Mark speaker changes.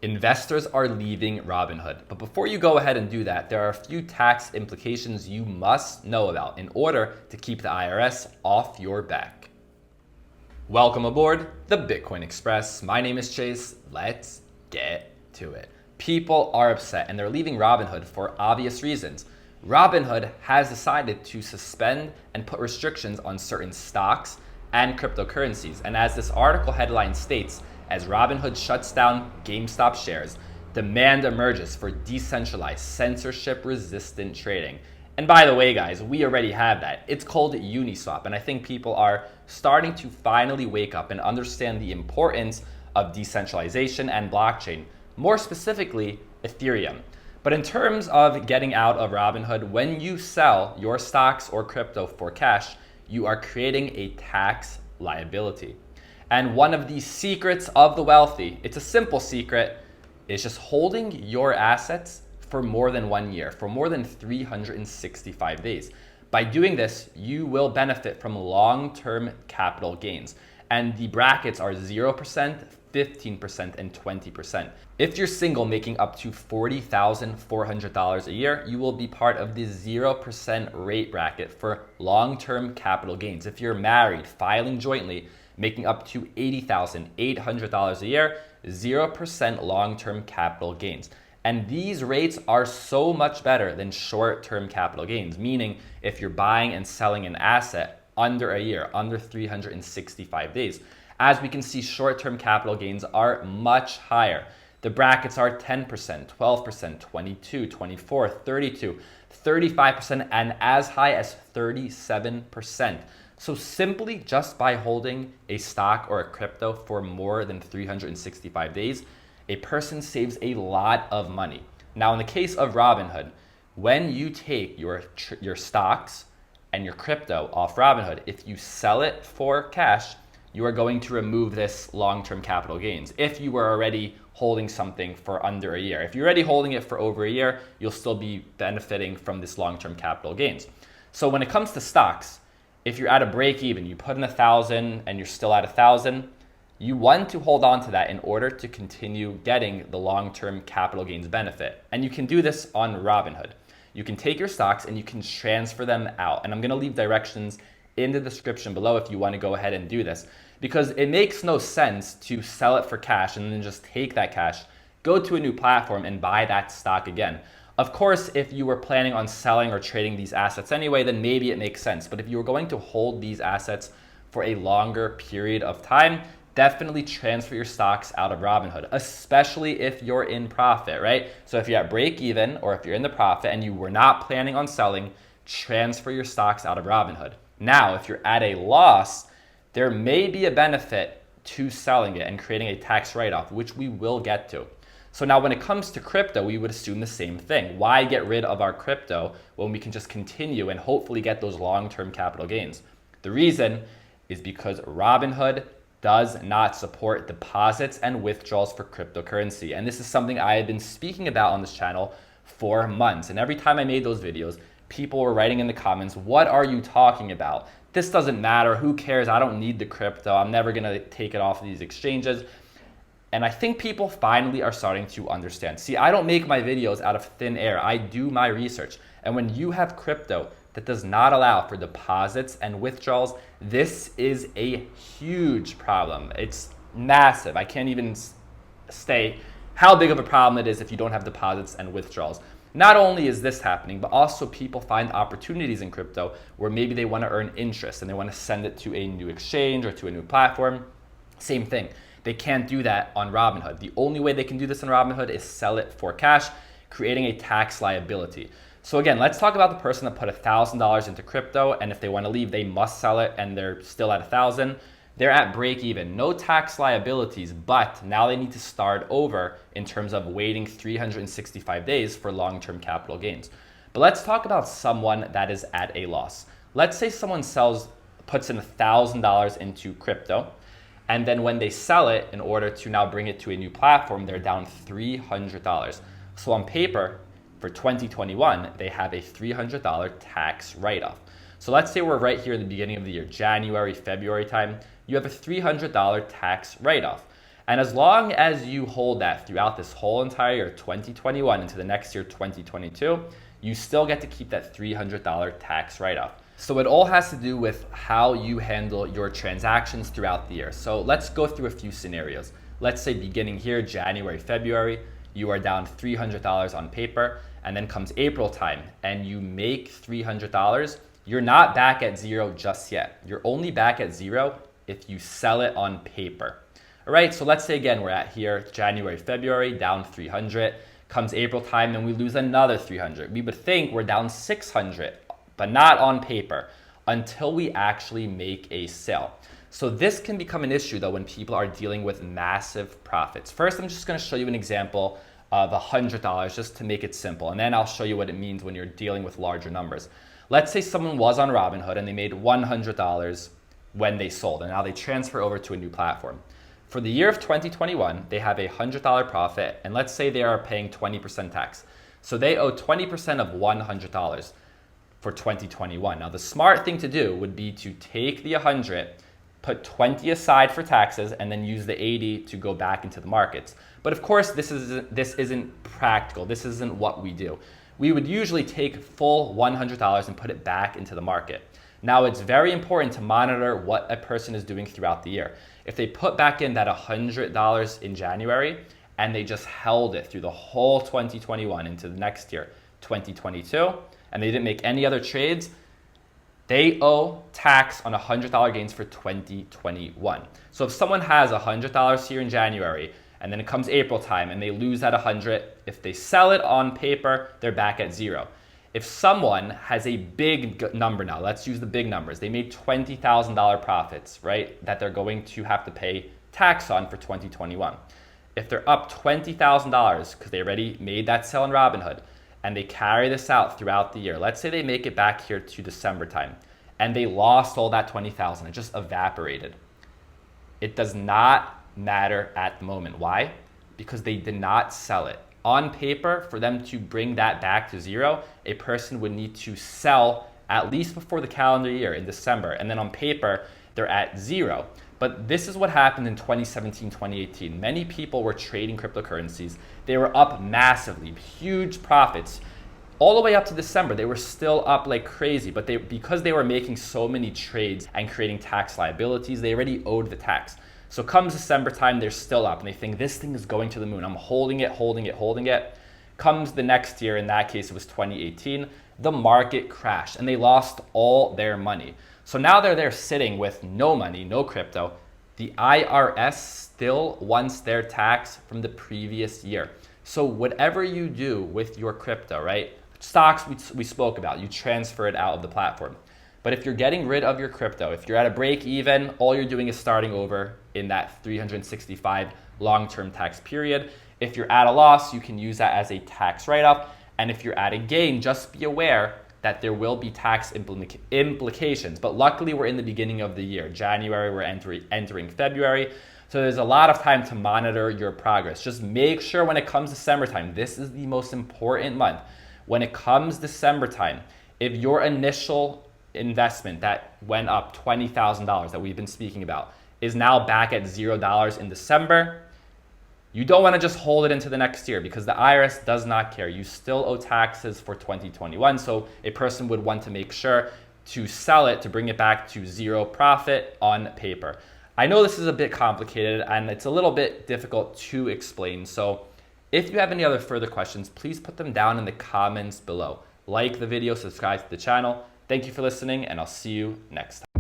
Speaker 1: Investors are leaving Robinhood. But before you go ahead and do that, there are a few tax implications you must know about in order to keep the IRS off your back. Welcome aboard the Bitcoin Express. My name is Chase. Let's get to it. People are upset and they're leaving Robinhood for obvious reasons. Robinhood has decided to suspend and put restrictions on certain stocks and cryptocurrencies. And as this article headline states, as Robinhood shuts down GameStop shares, demand emerges for decentralized, censorship-resistant trading. And by the way, guys, we already have that. It's called Uniswap, and I think people are starting to finally wake up and understand the importance of decentralization and blockchain, more specifically, Ethereum. But in terms of getting out of Robinhood, when you sell your stocks or crypto for cash, you are creating a tax liability. And one of the secrets of the wealthy, it's a simple secret, is just holding your assets for more than 1 year, for more than 365 days. By doing this, you will benefit from long-term capital gains. And the brackets are 0%, 15%, and 20%. If you're single making up to $40,400 a year, you will be part of the 0% rate bracket for long-term capital gains. If you're married, filing jointly, making up to $80,800 a year, 0% long-term capital gains. And these rates are so much better than short-term capital gains, meaning if you're buying and selling an asset under a year, under 365 days. As we can see, short-term capital gains are much higher. The brackets are 10%, 12%, 22, 24, 32, 35%, and as high as 37%. So simply just by holding a stock or a crypto for more than 365 days, a person saves a lot of money. Now, in the case of Robinhood, when you take your stocks and your crypto off Robinhood, if you sell it for cash, you are going to remove this long-term capital gains. If you were already holding something for under a year, if you're already holding it for over a year, you'll still be benefiting from this long-term capital gains. So when it comes to stocks, if you're at a break even, you put in 1,000 and you're still at 1,000, you want to hold on to that in order to continue getting the long-term capital gains benefit. And you can do this on Robinhood. You can take your stocks and you can transfer them out. And I'm gonna leave directions in the description below if you wanna go ahead and do this, because it makes no sense to sell it for cash and then just take that cash, go to a new platform and buy that stock again. Of course, if you were planning on selling or trading these assets anyway, then maybe it makes sense. But if you were going to hold these assets for a longer period of time, definitely transfer your stocks out of Robinhood, especially if you're in profit, right? So if you're at break even or if you're in the profit and you were not planning on selling, transfer your stocks out of Robinhood. Now, if you're at a loss, there may be a benefit to selling it and creating a tax write-off, which we will get to. So now when it comes to crypto, we would assume the same thing. Why get rid of our crypto when we can just continue and hopefully get those long-term capital gains? The reason is because Robinhood does not support deposits and withdrawals for cryptocurrency. And this is something I have been speaking about on this channel for months. And every time I made those videos, people were writing in the comments, what are you talking about? This doesn't matter, who cares? I don't need the crypto. I'm never gonna take it off of these exchanges. And I think people finally are starting to understand. See, I don't make my videos out of thin air. I do my research. And when you have crypto that does not allow for deposits and withdrawals, this is a huge problem. It's massive. I can't even say how big of a problem it is if you don't have deposits and withdrawals. Not only is this happening, but also people find opportunities in crypto where maybe they want to earn interest and they want to send it to a new exchange or to a new platform. Same thing. They can't do that on Robinhood. The only way they can do this on Robinhood is sell it for cash, creating a tax liability. So again, let's talk about the person that put $1,000 into crypto, and if they want to leave, they must sell it, and they're still at 1,000. They're at break even, no tax liabilities, but now they need to start over in terms of waiting 365 days for long-term capital gains. But let's talk about someone that is at a loss. Let's say someone puts in $1,000 into crypto, and then when they sell it, in order to now bring it to a new platform, they're down $300. So on paper, for 2021, they have a $300 tax write-off. So let's say we're right here in the beginning of the year, January, February time, you have a $300 tax write-off. And as long as you hold that throughout this whole entire year, 2021 into the next year, 2022, you still get to keep that $300 tax write-off. So it all has to do with how you handle your transactions throughout the year. So let's go through a few scenarios. Let's say beginning here, January, February, you are down $300 on paper, and then comes April time and you make $300, you're not back at zero just yet. You're only back at zero if you sell it on paper. All right, so let's say again, we're at here, January, February, down 300, comes April time and we lose another 300. We would think we're down 600, but not on paper until we actually make a sale. So this can become an issue though when people are dealing with massive profits. First, I'm just gonna show you an example of $100 just to make it simple. And then I'll show you what it means when you're dealing with larger numbers. Let's say someone was on Robinhood and they made $100 when they sold, and now they transfer over to a new platform. For the year of 2021, they have a $100 profit, and let's say they are paying 20% tax. So they owe 20% of $100 for 2021. Now the smart thing to do would be to take the 100, put 20 aside for taxes, and then use the 80 to go back into the markets. But of course, this isn't practical. This isn't what we do. We would usually take full $100 and put it back into the market. Now, it's very important to monitor what a person is doing throughout the year. If they put back in that $100 in January and they just held it through the whole 2021 into the next year, 2022, and they didn't make any other trades, they owe tax on $100 gains for 2021. So if someone has $100 here in January, and then it comes April time and they lose that 100, if they sell it on paper, they're back at zero. If someone has a big number now, let's use the big numbers. They made $20,000 profits, right? That they're going to have to pay tax on for 2021. If they're up $20,000 because they already made that sell on Robinhood and they carry this out throughout the year, let's say they make it back here to December time and they lost all that $20,000, it just evaporated. It does not matter at the moment. Why? Because they did not sell it. On paper, for them to bring that back to zero, a person would need to sell at least before the calendar year in December. And then on paper, they're at zero. But this is what happened in 2017, 2018. Many people were trading cryptocurrencies. They were up massively, huge profits. All the way up to December, they were still up like crazy. But because they were making so many trades and creating tax liabilities, they already owed the tax. So comes December time, they're still up and they think this thing is going to the moon. I'm holding it, holding it, holding it. Comes the next year, in that case it was 2018, the market crashed and they lost all their money. So now they're there sitting with no money, no crypto. The IRS still wants their tax from the previous year. So whatever you do with your crypto, right? Stocks we spoke about, you transfer it out of the platform. But if you're getting rid of your crypto, if you're at a break even, all you're doing is starting over in that 365 long-term tax period. If you're at a loss, you can use that as a tax write-off. And if you're at a gain, just be aware that there will be tax implications. But luckily, we're in the beginning of the year. January, we're entering February. So there's a lot of time to monitor your progress. Just make sure when it comes December time, this is the most important month. When it comes December time, if your initial investment that went up $20,000 that we've been speaking about is now back at $0 in December, you don't want to just hold it into the next year because the IRS does not care. You still owe taxes for 2021. So a person would want to make sure to sell it to bring it back to zero profit on paper. I know this is a bit complicated and it's a little bit difficult to explain. So if you have any other further questions, please put them down in the comments below. Like the video, subscribe to the channel. Thank you for listening, and I'll see you next time.